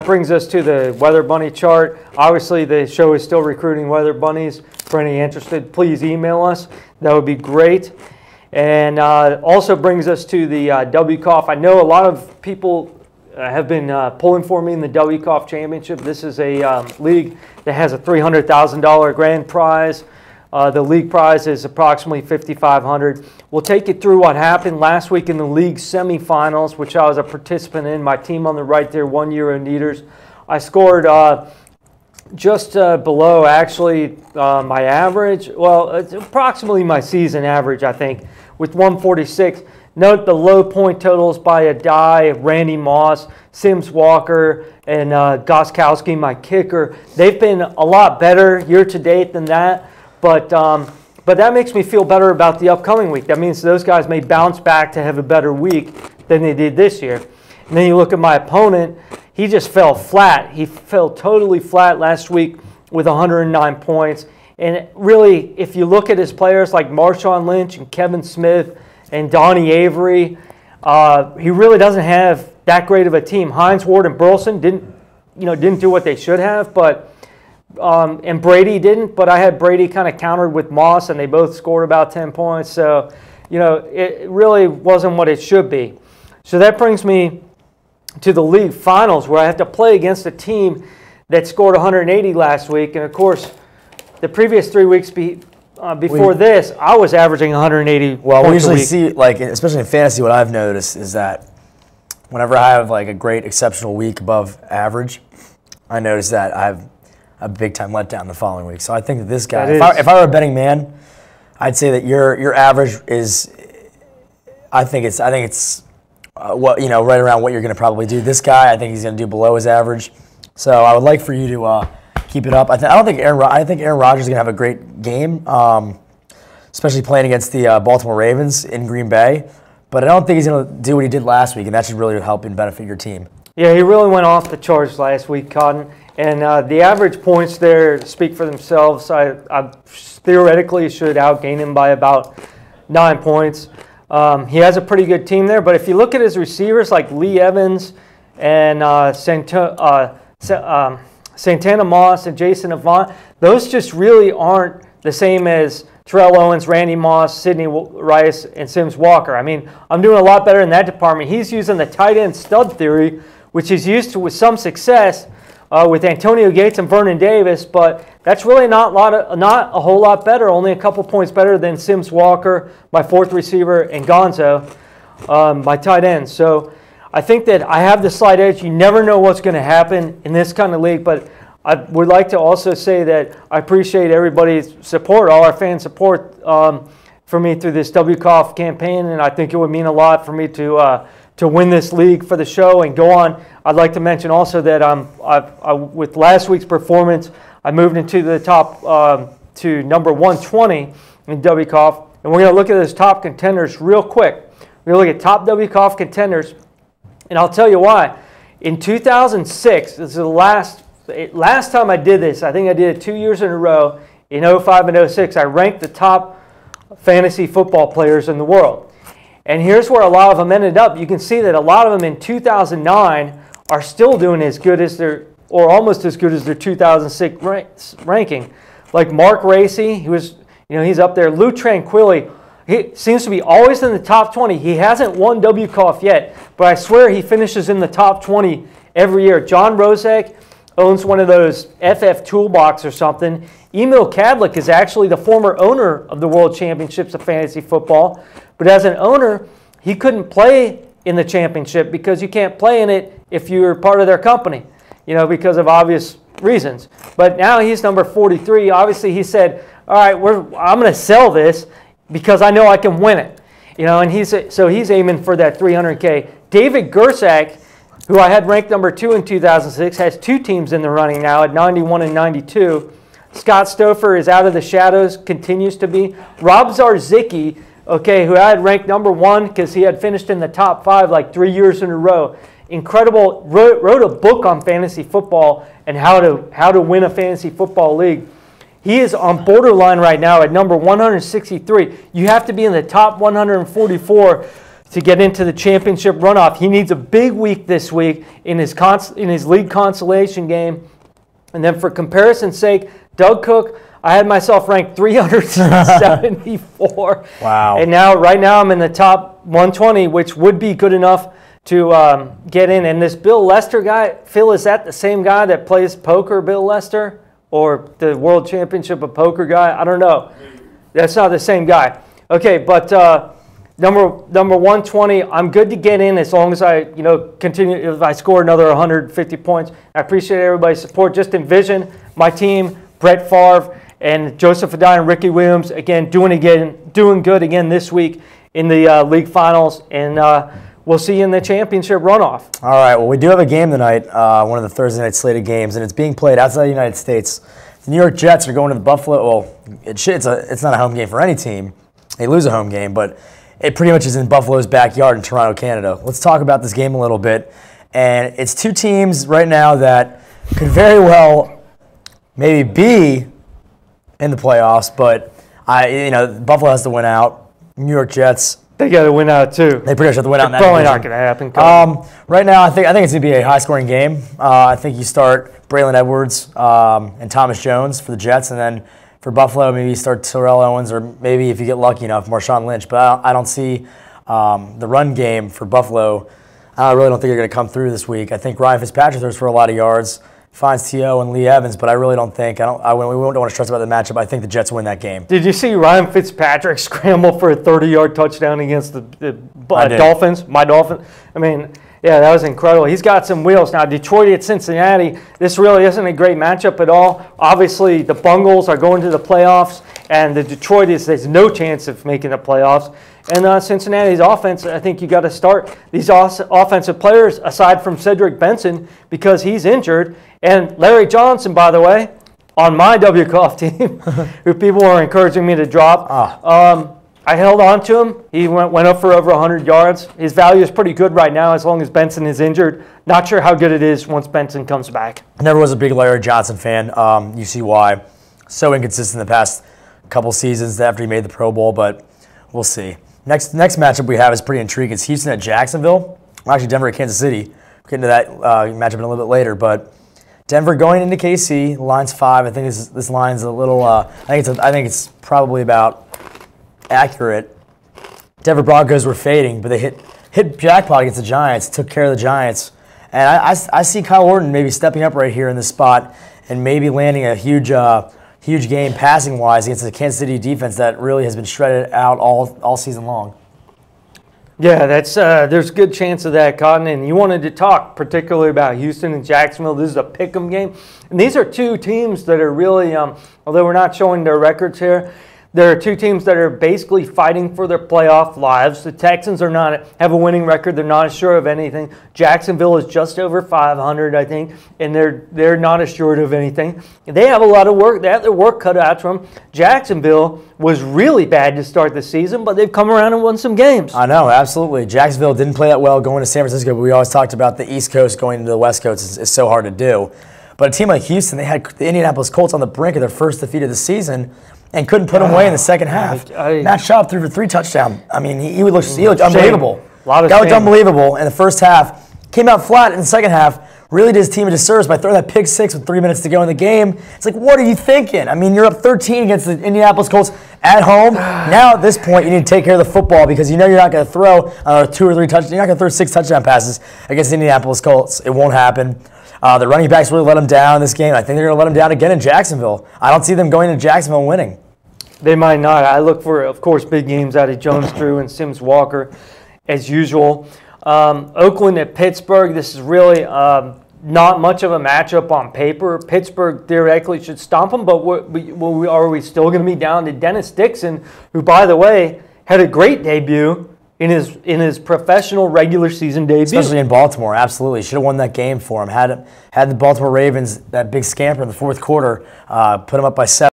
Brings us to the Weather Bunny chart. Obviously, the show is still recruiting Weather Bunnies. For any interested, please email us. That would be great. And also brings us to the WCOFF. I know a lot of people have been pulling for me in the WCOFF Championship. This is a league that has a $300,000 grand prize. The league prize is approximately $5,500. We'll take you through what happened last week in the league semifinals, which I was a participant in. My team on the right there, 1 Euro Neaters. I scored just below, actually, my average. Well, it's approximately my season average, I think, with 146. Note the low point totals by a die, Randy Moss, Sims Walker, and Goskowski, my kicker. They've been a lot better year to date than that. But that makes me feel better about the upcoming week. That means those guys may bounce back to have a better week than they did this year. And then you look at my opponent, he just fell flat. He fell totally flat last week with 109 points. And really, if you look at his players like Marshawn Lynch and Kevin Smith and Donnie Avery, he really doesn't have that great of a team. Hines Ward and Burleson didn't do what they should have, but and Brady didn't, but I had Brady kind of countered with Moss, and they both scored about 10 points. So, it really wasn't what it should be. So that brings me to the league finals, where I have to play against a team that scored 180 last week. And, of course, the previous 3 weeks before this, I was averaging 180 Well, we points a usually week. see, like, especially in fantasy, what I've noticed is that whenever I have, like, a great exceptional week above average, I notice that I have a big-time letdown the following week. So I think that this guy, if I were a betting man, I'd say that your average is, I think it's right around what you're going to probably do. This guy, I think he's going to do below his average. So I would like for you to keep it up. I think Aaron Rodgers is going to have a great game, especially playing against the Baltimore Ravens in Green Bay. But I don't think he's going to do what he did last week, and that should really help and benefit your team. Yeah, he really went off the charts last week, Cotton. And the average points there speak for themselves. I theoretically should outgain him by about 9 points. He has a pretty good team there, but if you look at his receivers like Lee Evans and Santana Moss and Jason Avant, those just really aren't the same as Terrell Owens, Randy Moss, Sidney Rice, and Sims Walker. I mean, I'm doing a lot better in that department. He's using the tight end stud theory, which is used to with some success with Antonio Gates and Vernon Davis, but that's really not a whole lot better, only a couple points better than Sims Walker, my fourth receiver, and Gonzo, my tight end. So I think that I have the slight edge. You never know what's going to happen in this kind of league, but I would like to also say that I appreciate everybody's support, all our fan support for me through this WCOFF campaign, and I think it would mean a lot for me to win this league for the show and go on. I'd like to mention also that with last week's performance, I moved into the top to number 120 in WCOFF, and we're going to look at those top contenders real quick. We're going to look at top WCOFF contenders, and I'll tell you why. In 2006, this is the last time I did this. I think I did it 2 years in a row. In 05 and 06, I ranked the top fantasy football players in the world. And here's where a lot of them ended up. You can see that a lot of them in 2009 are still doing as good as or almost as good as their 2006 ranking. Like Mark Racy, he's up there. Lou Tranquilli, he seems to be always in the top 20. He hasn't won WCOFF yet, but I swear he finishes in the top 20 every year. John Rozek owns one of those FF Toolbox or something. Emil Kadlik is actually the former owner of the World Championships of Fantasy Football. But as an owner, he couldn't play in the championship because you can't play in it if you're part of their company, because of obvious reasons. But now he's number 43. Obviously, he said, all right, I'm going to sell this because I know I can win it. And he's aiming for that 300K. David Gersak, who I had ranked number 2 in 2006, has 2 teams in the running now at 91 and 92. Scott Stouffer is out of the shadows, continues to be. Rob Zarzicki, who I had ranked number 1 because he had finished in the top 5 like 3 years in a row. Incredible, wrote a book on fantasy football and how to win a fantasy football league. He is on borderline right now at number 163. You have to be in the top 144 to get into the championship runoff. He needs a big week this week in his league consolation game. And then for comparison's sake, Doug Cook, I had myself ranked 374. Wow. And right now I'm in the top 120, which would be good enough to get in. And this Bill Lester guy, Phil, is that the same guy that plays poker, Bill Lester? Or the World Championship of Poker guy? I don't know. That's not the same guy. Okay, but number 120, I'm good to get in as long as I continue. If I score another 150 points, I appreciate everybody's support. Just envision my team, Brett Favre and Joseph Adai and Ricky Williams, again doing good again this week in the league finals, and we'll see you in the championship runoff. All right. Well, we do have a game tonight, one of the Thursday night slated games, and it's being played outside the United States. The New York Jets are going to the Buffalo. Well, it's not a home game for any team. They lose a home game, but it pretty much is in Buffalo's backyard in Toronto, Canada. Let's talk about this game a little bit. And it's two teams right now that could very well maybe be in the playoffs, but Buffalo has to win out. New York Jets, they got to win out too. They pretty much have to win out. It's probably not going to happen. Right now, I think it's going to be a high-scoring game. I think you start Braylon Edwards and Thomas Jones for the Jets, and then for Buffalo, maybe you start Terrell Owens, or maybe if you get lucky enough, Marshawn Lynch. But I don't see the run game for Buffalo. I really don't think they're going to come through this week. I think Ryan Fitzpatrick throws for a lot of yards, finds T.O. and Lee Evans, but I really don't think. We don't want to stress about the matchup. I think the Jets win that game. Did you see Ryan Fitzpatrick scramble for a 30-yard touchdown against the Dolphins? My Dolphins. I mean, yeah, that was incredible. He's got some wheels. Now, Detroit at Cincinnati, this really isn't a great matchup at all. Obviously, the Bungles are going to the playoffs, and the Detroit there's no chance of making the playoffs. And Cincinnati's offense, I think you got to start these offensive players aside from Cedric Benson because he's injured. And Larry Johnson, by the way, on my WCOFF team, who people were encouraging me to drop, I held on to him. He went up for over 100 yards. His value is pretty good right now as long as Benson is injured. Not sure how good it is once Benson comes back. I never was a big Larry Johnson fan. You see why. So inconsistent the past couple seasons after he made the Pro Bowl, but we'll see. Next matchup we have is pretty intriguing. It's Houston at Jacksonville. Actually, Denver at Kansas City. We'll get into that matchup in a little bit later, but Denver going into KC, line's 5. I think this line's a little. I think it's probably about accurate. Denver Broncos were fading, but they hit jackpot against the Giants. Took care of the Giants, and I see Kyle Orton maybe stepping up right here in this spot and maybe landing a huge game passing wise against the Kansas City defense that really has been shredded out all season long. Yeah, there's a good chance of that, Cotton. And you wanted to talk particularly about Houston and Jacksonville. This is a pick'em game. And these are two teams that are really, although we're not showing their records here, there are two teams that are basically fighting for their playoff lives. The Texans have a winning record. They're not assured of anything. Jacksonville is just over 500, I think, and they're not assured of anything. They have a lot of work. They have their work cut out for them. Jacksonville was really bad to start the season, but they've come around and won some games. I know, absolutely. Jacksonville didn't play that well going to San Francisco, but we always talked about the East Coast going into the West Coast is so hard to do. But a team like Houston, they had the Indianapolis Colts on the brink of their first defeat of the season and couldn't put them away in the second half. Matt Schaub threw for 3 touchdowns. I mean, he looked unbelievable. Guy looked unbelievable in the first half. Came out flat in the second half. Really did his team a disservice by throwing that pick 6 with 3 minutes to go in the game. It's like, what are you thinking? I mean, you're up 13 against the Indianapolis Colts at home. Now at this point, you need to take care of the football because you know you're not going to throw 2 or 3 touchdowns. You're not going to throw 6 touchdown passes against the Indianapolis Colts. It won't happen. The running backs really let them down in this game. I think they're going to let them down again in Jacksonville. I don't see them going to Jacksonville and winning. They might not. I look for, of course, big games out of Jones, Drew, and Sims Walker, as usual. Oakland at Pittsburgh. This is really not much of a matchup on paper. Pittsburgh theoretically should stomp them, but are we still going to be down to Dennis Dixon, who, by the way, had a great debut in his professional regular season debut. Especially in Baltimore, absolutely. Should have won that game for him. Had the Baltimore Ravens, that big scamper in the fourth quarter, put him up by 7.